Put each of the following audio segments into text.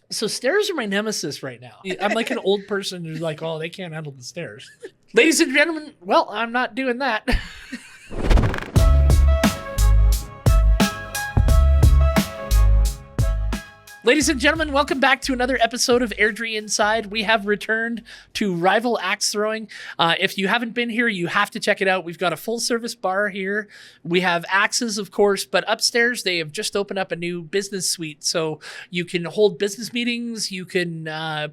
So stairs are my nemesis right now. I'm like an old person who's like, oh, they can't handle the stairs. Ladies and gentlemen, well, I'm not doing that. Ladies and gentlemen, welcome back to another episode of Airdrie Inside. We have returned to rival axe throwing. If you haven't been here, you have to check it out. We've got a full service bar here. We have axes, of course, but upstairs they have just opened up a new business suite. So you can hold business meetings, you can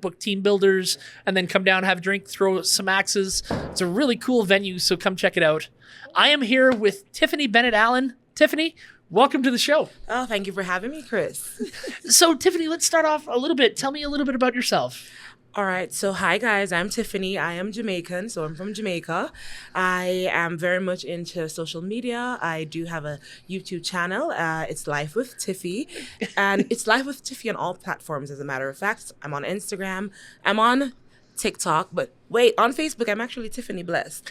book team builders, and then come down, have a drink, throw some axes. It's a really cool venue, so come check it out. I am here with Tiffany Bennett-Allen. Tiffany, welcome to the show. Oh, thank you for having me, Chris. So, Tiffany, let's start off a little bit. Tell me a little bit about yourself. All right. So, hi, guys. I'm Tiffany. I am Jamaican, so I'm from Jamaica. I am very much into social media. I do have a YouTube channel. It's Life with Tiffy. And it's Life with Tiffy on all platforms, as a matter of fact. I'm on Instagram. I'm on TikTok, but wait, on Facebook, I'm actually Tiffany Blessed.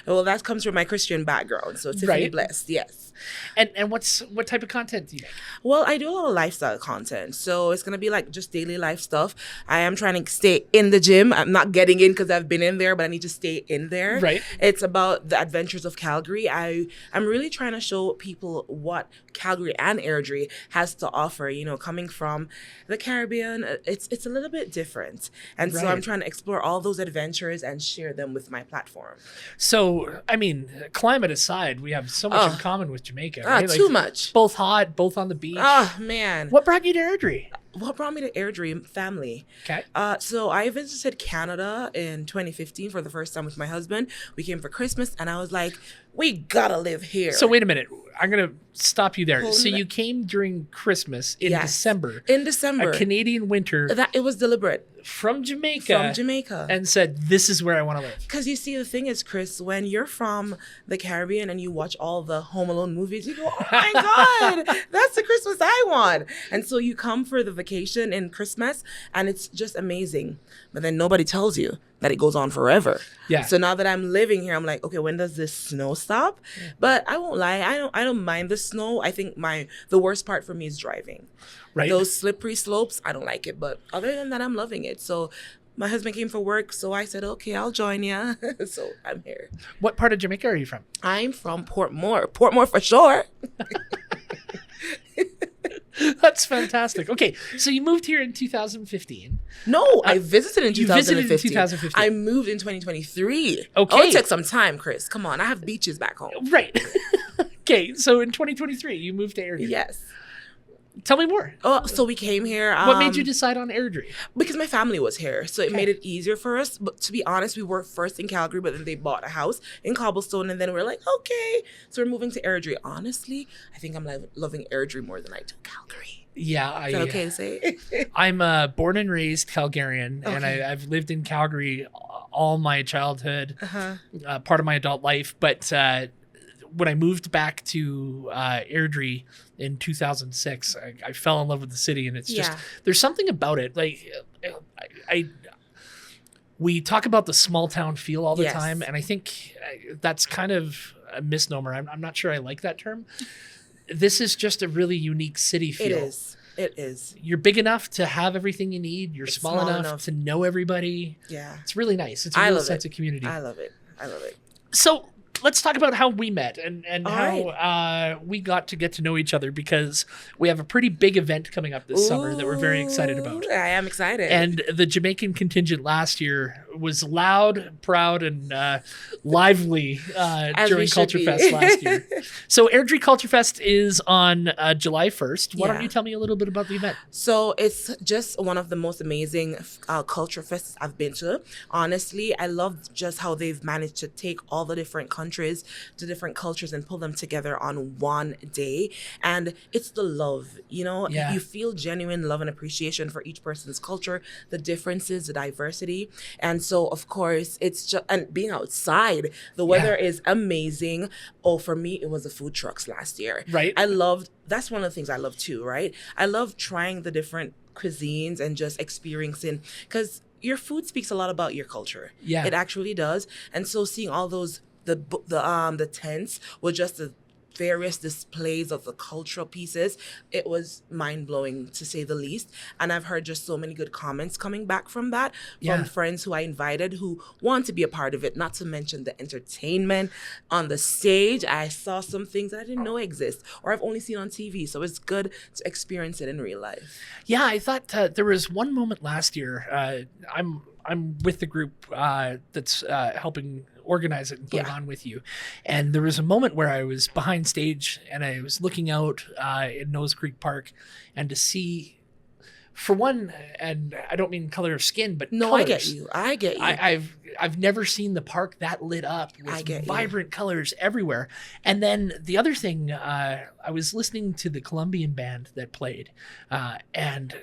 Well, that comes from my Christian background. So Tiffany Blessed, yes. And what type of content do you make? Well, I do a lot of lifestyle content. So it's going to be like just daily life stuff. I am trying to stay in the gym. I'm not getting in because I've been in there, but I need to stay in there. Right. It's about the adventures of Calgary. I'm really trying to show people what Calgary and Airdrie has to offer. You know, coming from the Caribbean, it's a little bit different. And so I'm trying to explore all those adventures and share them with my platform. So, I mean, climate aside, we have so much in common with Jamaica. Right? Too much. Both hot, both on the beach. Oh, man. What brought you to Airdrie? What brought me to Airdrie? Family. Okay. So I visited Canada in 2015 for the first time with my husband. We came for Christmas, and I was like, we gotta live here. So wait a minute. I'm going to stop you there. So you came during Christmas in December. In December. A Canadian winter. It was deliberate. From Jamaica. And said, this is where I want to live. Because you see, the thing is, Chris, when you're from the Caribbean and you watch all the Home Alone movies, you go, oh my God, that's the Christmas I want. And so you come for the vacation in Christmas and it's just amazing. But then nobody tells you that it goes on forever. Yeah. So now that I'm living here, I'm like, okay, when does this snow stop? Yeah. But I won't lie, I don't mind the snow. I think the worst part for me is driving. Right. Those slippery slopes, I don't like it. But other than that, I'm loving it. So my husband came for work, so I said, okay, I'll join you. So I'm here. What part of Jamaica are you from? I'm from Portmore. Portmore for sure. That's fantastic. Okay, so you moved here in 2015. No, I visited in 2015. You visited in 2015. I moved in 2023. Okay. Oh, it took some time, Chris. Come on, I have beaches back home. Right. Okay, so in 2023, you moved to Airdrie. Yes. Tell me more. Oh, so we came here. What made you decide on Airdrie? Because my family was here, so it made it easier for us. But to be honest, we were first in Calgary, but then they bought a house in Cobblestone, and then we're like, okay, so we're moving to Airdrie. Honestly, I think I'm loving Airdrie more than I do Calgary. Yeah, Is that okay to say? I'm born and raised Calgarian, and I've lived in Calgary all my childhood, part of my adult life, but when I moved back to Airdrie in 2006, I fell in love with the city, and it's just there's something about it. Like we talk about the small town feel all the time, and I think that's kind of a misnomer. I'm not sure I like that term. This is just a really unique city feel. It is. You're big enough to have everything you need. You're small enough to know everybody. Yeah, it's really nice. It's a real sense of community. I love it. So let's talk about how we met and how we got to know each other, because we have a pretty big event coming up this summer that we're very excited about. I am excited. And the Jamaican contingent last year was loud, proud, and lively during CultureFest last year. So Airdrie CultureFest is on July 1st. Why don't you tell me a little bit about the event? So it's just one of the most amazing culture fests I've been to. Honestly, I love just how they've managed to take all the different countries, the different cultures, and pull them together on one day. And it's the love, you feel genuine love and appreciation for each person's culture, the differences, the diversity. And so, of course, it's just, and being outside, the weather is amazing. Oh, for me, it was the food trucks last year. Right. That's one of the things I love too, right? I love trying the different cuisines and just experiencing, because your food speaks a lot about your culture. Yeah. It actually does. And so seeing all those, the tents with just the various displays of the cultural pieces. It was mind-blowing, to say the least. And I've heard just so many good comments coming back from that, from friends who I invited who want to be a part of it, not to mention the entertainment on the stage. I saw some things that I didn't know exist or I've only seen on TV. So it's good to experience it in real life. Yeah, I thought there was one moment last year. I'm with the group that's helping organize it and put it on with you. And there was a moment where I was behind stage and I was looking out in Nose Creek Park, and to see, for one, and I don't mean color of skin, but no, colors. I get you. I've never seen the park that lit up with vibrant colors everywhere. And then the other thing, I was listening to the Colombian band that played, and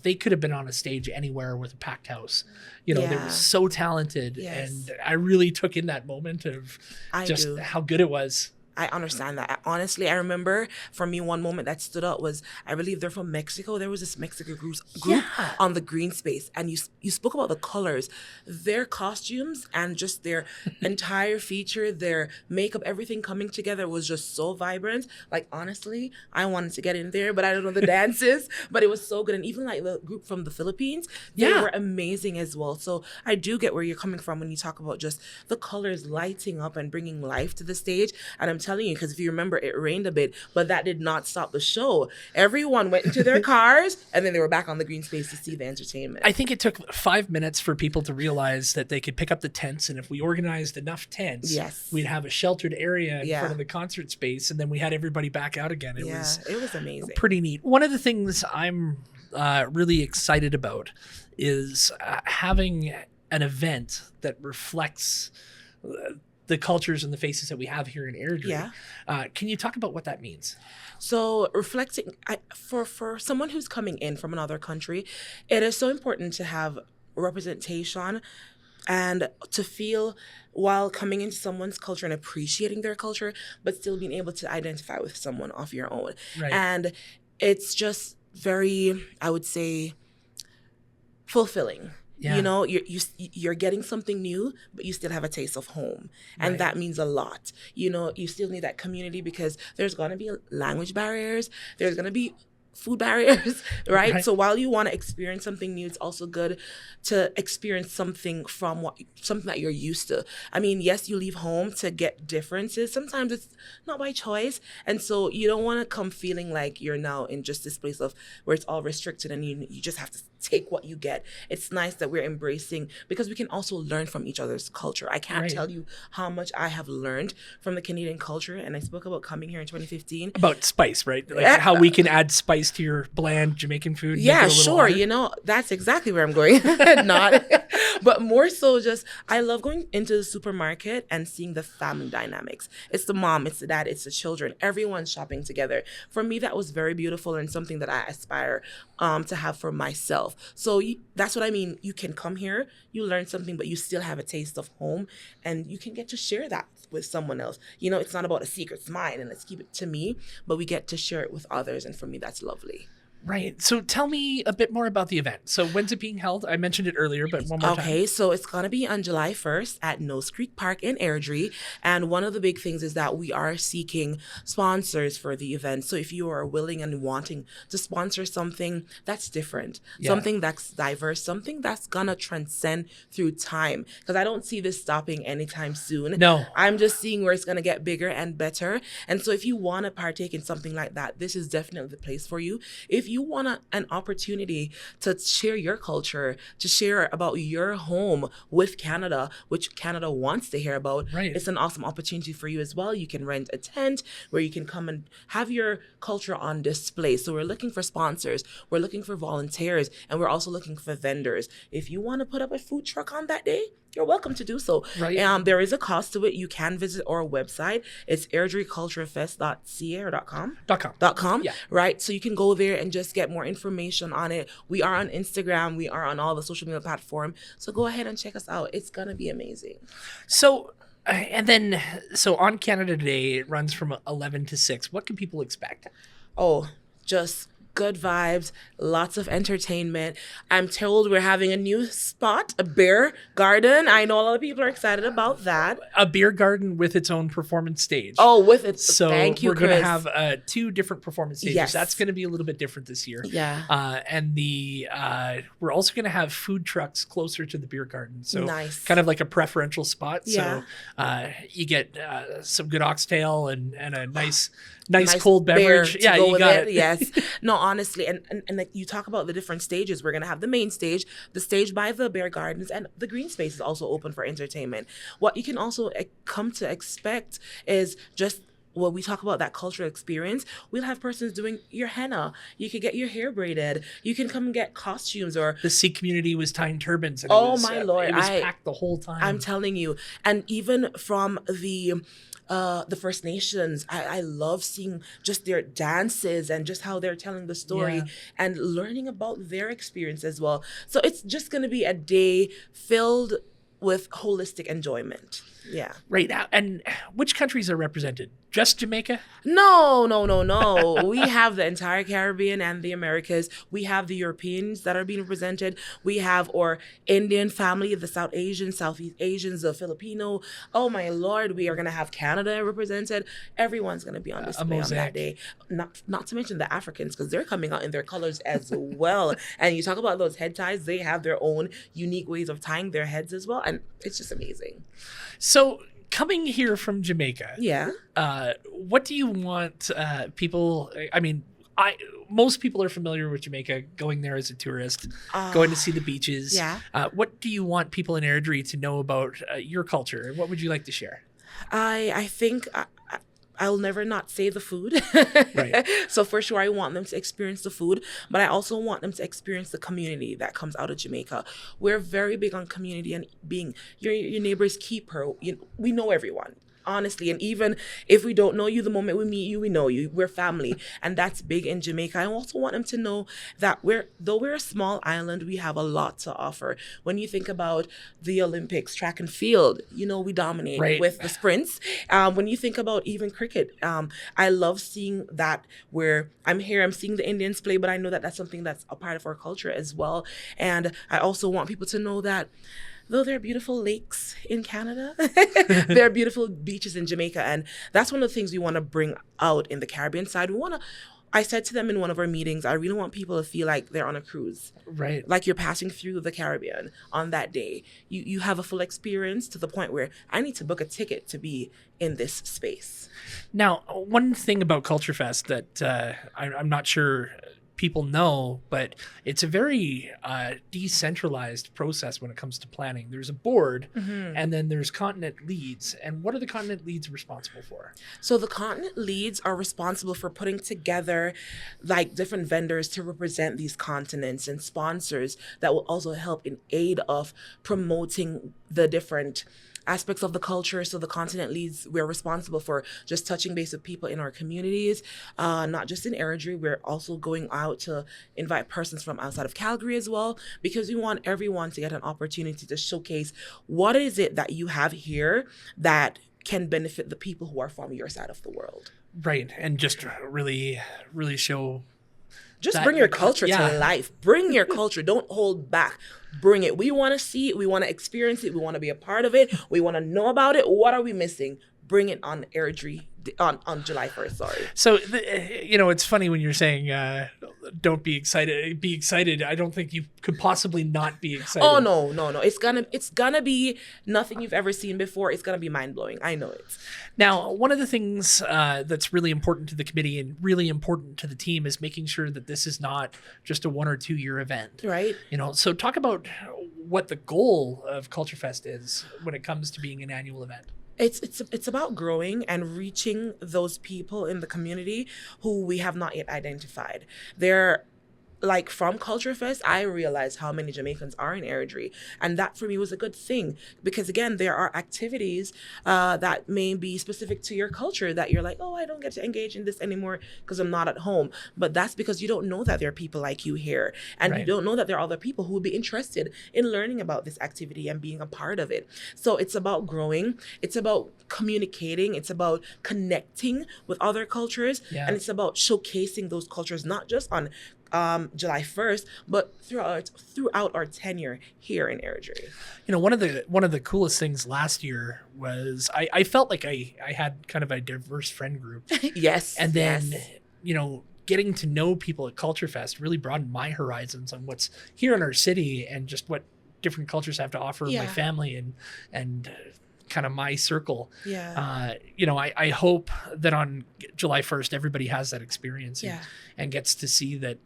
they could have been on a stage anywhere with a packed house. They were so talented, and I really took in that moment of how good it was. I understand that. Honestly, I remember for me, one moment that stood out was, I believe they're from Mexico. There was this Mexican group on the green space, and you spoke about the colors. Their costumes and just their entire feature, their makeup, everything coming together was just so vibrant. Like, honestly, I wanted to get in there, but I don't know the dances, but it was so good. And even like the group from the Philippines, they were amazing as well. So I do get where you're coming from when you talk about just the colors lighting up and bringing life to the stage. And I'm telling you, because if you remember, it rained a bit, but that did not stop the show. Everyone went into their cars, and then they were back on the green space to see the entertainment. I think it took 5 minutes for people to realize that they could pick up the tents, and if we organized enough tents, we'd have a sheltered area in front of the concert space, and then we had everybody back out again. It was amazing. Pretty neat. One of the things I'm really excited about is having an event that reflects the cultures and the faces that we have here in Airdrie. Can you talk about what that means? So reflecting, for someone who's coming in from another country, it is so important to have representation and to feel, while coming into someone's culture and appreciating their culture, but still being able to identify with someone of your own. Right. And it's just very, I would say, fulfilling. Yeah. You're getting something new, but you still have a taste of home. And that means a lot. You still need that community, because there's going to be language barriers. There's going to be food barriers, right? So while you want to experience something new, it's also good to experience something something that you're used to. I mean, yes, you leave home to get differences. Sometimes it's not by choice. And so you don't want to come feeling like you're now in just this place of where it's all restricted and you just have to take what you get. It's nice that we're embracing, because we can also learn from each other's culture. I can't tell you how much I have learned from the Canadian culture. And I spoke about coming here in 2015. About spice, right? Like how we can add spice to your bland Jamaican food. Yeah, sure. That's exactly where I'm going. Not, but more so just, I love going into the supermarket and seeing the family dynamics. It's the mom, it's the dad, it's the children. Everyone's shopping together. For me, that was very beautiful and something that I aspire to have for myself. So that's what I mean. You can come here, you learn something, but you still have a taste of home, and you can get to share that with someone else. It's not about a secret, it's mine and let's keep it to me, but we get to share it with others. And for me, that's lovely. Right. So tell me a bit more about the event. So when's it being held? I mentioned it earlier, but one more time. Okay, so it's going to be on July 1st at Nose Creek Park in Airdrie. And one of the big things is that we are seeking sponsors for the event. So if you are willing and wanting to sponsor something that's different, something that's diverse, something that's going to transcend through time. Because I don't see this stopping anytime soon. No. I'm just seeing where it's going to get bigger and better. And so if you want to partake in something like that, this is definitely the place for you. If you want an opportunity to share your culture, to share about your home with Canada, which Canada wants to hear about, it's an awesome opportunity for you as well. You can rent a tent where you can come and have your culture on display. So we're looking for sponsors, we're looking for volunteers, and we're also looking for vendors. If you want to put up a food truck on that day, you're welcome to do so. There is a cost to it. You can visit our website. It's Airdrie CultureFest.ca or .com. Yeah. Right? So you can go there and just get more information on it. We are on Instagram. We are on all the social media platforms. So go ahead and check us out. It's going to be amazing. So on Canada Day, it runs from 11 to 6. What can people expect? Oh, just good vibes, lots of entertainment. I'm told we're having a new spot, a beer garden. I know a lot of people are excited about that. A beer garden with its own performance stage. Oh, with it. So thank you, we're going to Chris. have 2 different performance stages. Yes. That's going to be a little bit different this year. Yeah. And we're also going to have food trucks closer to the beer garden. So Nice. kind of like a preferential spot. Yeah. So you get some good oxtail and a nice cold beer beverage. to Yeah, go you with got it. it. Yes. No, honestly, and like you talk about the different stages. We're gonna have the main stage, the stage by the beer gardens, and the green space is also open for entertainment. What you can also come to expect is just when we talk about that cultural experience, we'll have persons doing your henna. You could get your hair braided. You can come and get costumes or The Sikh community was tying turbans. And my Lord, it was packed the whole time. I'm telling you. And even from the First Nations, I love seeing just their dances and just how they're telling the story and learning about their experience as well. So it's just going to be a day filled with holistic enjoyment. Yeah. Right now. And which countries are represented? Just Jamaica? No. We have the entire Caribbean and the Americas. We have the Europeans that are being represented. We have our Indian family, the South Asians, Southeast Asians, the Filipino. Oh my Lord, we are going to have Canada represented. Everyone's going to be on display on that day. Not to mention the Africans, because they're coming out in their colors as well. And you talk about those head ties, they have their own unique ways of tying their heads as well. And it's just amazing. So coming here from Jamaica, what do you want people? I mean, most people are familiar with Jamaica, going there as a tourist, going to see the beaches. Yeah. What do you want people in Airdrie to know about your culture? What would you like to share? I think I'll never not say the food. Right. So for sure, I want them to experience the food, but I also want them to experience the community that comes out of Jamaica. We're very big on community and being your neighbor's keeper. We know everyone. Honestly, and even if we don't know you, the moment we meet you, we know you. We're family, and that's big in Jamaica. I also want them to know that though we're a small island, we have a lot to offer. When you think about the Olympics, track and field, we dominate with the sprints. When you think about even cricket, I love seeing that where I'm seeing the Indians play, but I know that that's something that's a part of our culture as well. And I also want people to know that though there are beautiful lakes in Canada, there are beautiful beaches in Jamaica. And that's one of the things we want to bring out in the Caribbean side. I said to them in one of our meetings, I really want people to feel like they're on a cruise. Right. Like you're passing through the Caribbean on that day. You have a full experience to the point where I need to book a ticket to be in this space. Now, one thing about CultureFest that I'm not sure people know, but it's a very decentralized process when it comes to planning. There's a board, and then there's continent leads. And what are the continent leads responsible for? So the continent leads are responsible for putting together like different vendors to represent these continents and sponsors that will also help in aid of promoting the different aspects of the culture. So the continent leads, we're responsible for just touching base with people in our communities, not just in Airdrie. We're also going out to invite persons from outside of Calgary as well, because we want everyone to get an opportunity to showcase what is it that you have here that can benefit the people who are from your side of the world. Right. And just really, really show. Just bring your culture to life. Bring your culture. Don't hold back. Bring it. We want to see it. We want to experience it. We want to be a part of it. We want to know about it. What are we missing? Bring it on Airdrie on July 1st. Sorry. So, it's funny when you're saying don't be excited. Be excited. I don't think you could possibly not be excited. Oh, no. It's gonna be nothing you've ever seen before. It's gonna be mind-blowing. I know it. Now, one of the things that's really important to the committee and really important to the team is making sure that this is not just a 1 or 2 year event. Right. So talk about what the goal of CultureFest is when it comes to being an annual event. It's about growing and reaching those people in the community who we have not yet identified. like from Culture Fest, I realized how many Jamaicans are in Airdrie. And that for me was a good thing because, again, there are activities that may be specific to your culture that you're like, oh, I don't get to engage in this anymore because I'm not at home. But that's because you don't know that there are people like you here. And you don't know that there are other people who would be interested in learning about this activity and being a part of it. So it's about growing. It's about communicating. It's about connecting with other cultures. And it's about showcasing those cultures, not just on July 1st, but throughout our tenure here in Airdrie. You know, one of the coolest things last year was I felt like I had kind of a diverse friend group. Yes. And then, you know, getting to know people at Culture Fest really broadened my horizons on what's here in our city and just what different cultures have to offer my family and kind of my circle. You know, I hope that on July 1st, everybody has that experience and gets to see that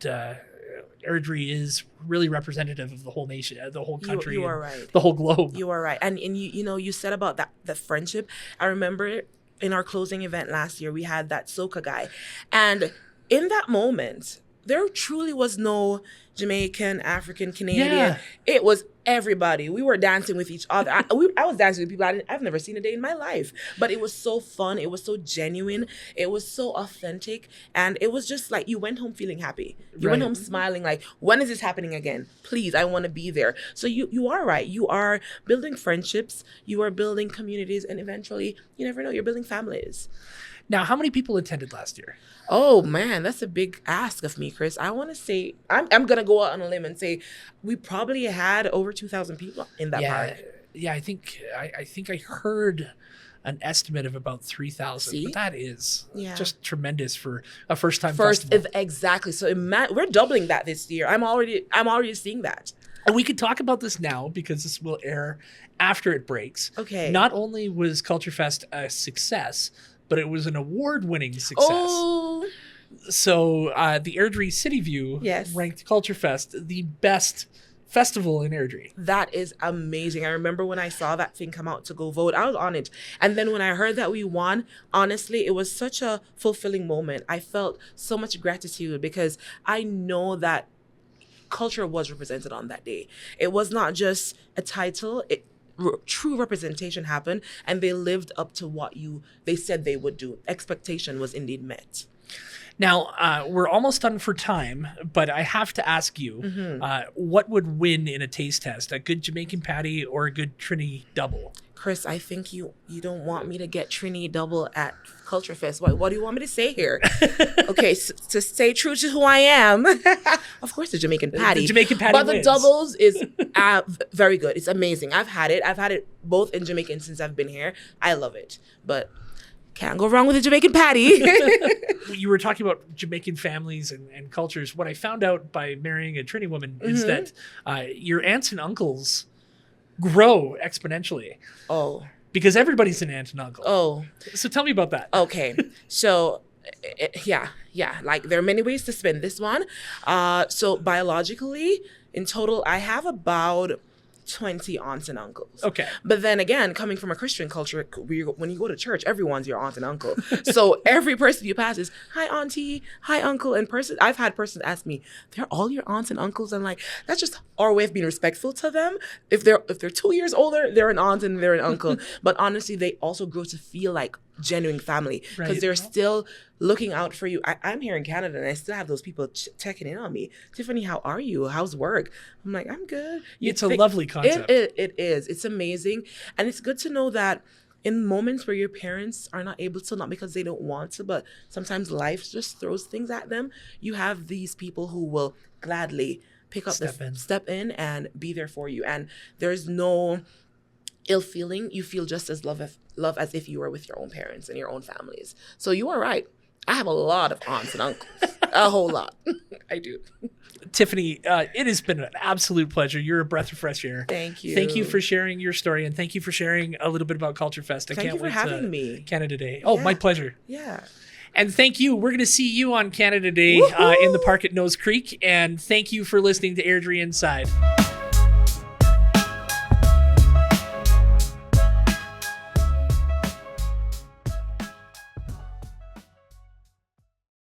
Airdrie is really representative of the whole nation, the whole country, you are right. The whole globe. You are right. And you know, you said about that friendship. I remember in our closing event last year, we had that soca guy. And in that moment, there truly was no Jamaican, African, Canadian. It was everybody. We were dancing with each other. I was dancing with people I've never seen a day in my life. But it was so fun. It was so genuine. It was so authentic. And it was just like you went home feeling happy. You went home smiling like, when is this happening again? Please, I want to be there. So you are right. You are building friendships. You are building communities. And eventually, you never know, you're building families. Now, how many people attended last year? Oh man, that's a big ask of me, Chris. I want to say I'm gonna go out on a limb and say we probably had over 2,000 people in that park. Yeah, I think I heard an estimate of about 3,000. But that is just tremendous for a first-time festival. Exactly. So we're doubling that this year. I'm already seeing that. And we could talk about this now because this will air after it breaks. Okay. Not only was Culture Fest a success, but it was an award-winning success. Oh. So the Airdrie City View ranked Culture Fest the best festival in Airdrie. That is amazing. I remember when I saw that thing come out to go vote, I was on it. And then when I heard that we won, honestly, it was such a fulfilling moment. I felt so much gratitude because I know that culture was represented on that day. It was not just a title. True representation happened, and they lived up to what they said they would do. Expectation was indeed met. Now, we're almost done for time, but I have to ask you, what would win in a taste test? A good Jamaican patty or a good Trini double? Chris, I think you don't want me to get Trini double at Culture Fest. What do you want me to say here? Okay, to stay true to who I am, of course the Jamaican patty. The Jamaican patty But wins. The doubles is very good. It's amazing. I've had it both in Jamaican since I've been here. I love it. But can't go wrong with a Jamaican patty. You were talking about Jamaican families and cultures. What I found out by marrying a Trini woman is that your aunts and uncles grow exponentially. Oh. Because everybody's an aunt and uncle. Oh. So tell me about that. Okay. So, like there are many ways to spin this one. So biologically, in total, I have about 20 aunts and uncles. Okay. But then again, coming from a Christian culture, when you go to church, everyone's your aunt and uncle. So every person you pass is, hi auntie, hi uncle. And I've had persons ask me, they're all your aunts and uncles? And like, that's just our way of being respectful to them. If they're 2 years older, they're an aunt and they're an uncle. But honestly, they also grow to feel like genuine family because they're still looking out for you. I'm here in Canada and I still have those people checking in on me. Tiffany, how are you? How's work? I'm like, I'm good. It's a lovely concept. It is. It's amazing. And it's good to know that in moments where your parents are not able to, not because they don't want to, but sometimes life just throws things at them, you have these people who will gladly pick up step in and be there for you. And there's no ill feeling. You feel just as love as if you were with your own parents and your own families. So you are right. I have a lot of aunts and uncles. A whole lot. I do. Tiffany, it has been an absolute pleasure. You're a breath of fresh air. Thank you. Thank you for sharing your story, and thank you for sharing a little bit about Culture Fest. Thank you for having me. Canada Day. Oh, my pleasure. Yeah. And thank you. We're going to see you on Canada Day in the park at Nose Creek. And thank you for listening to Airdrie Inside.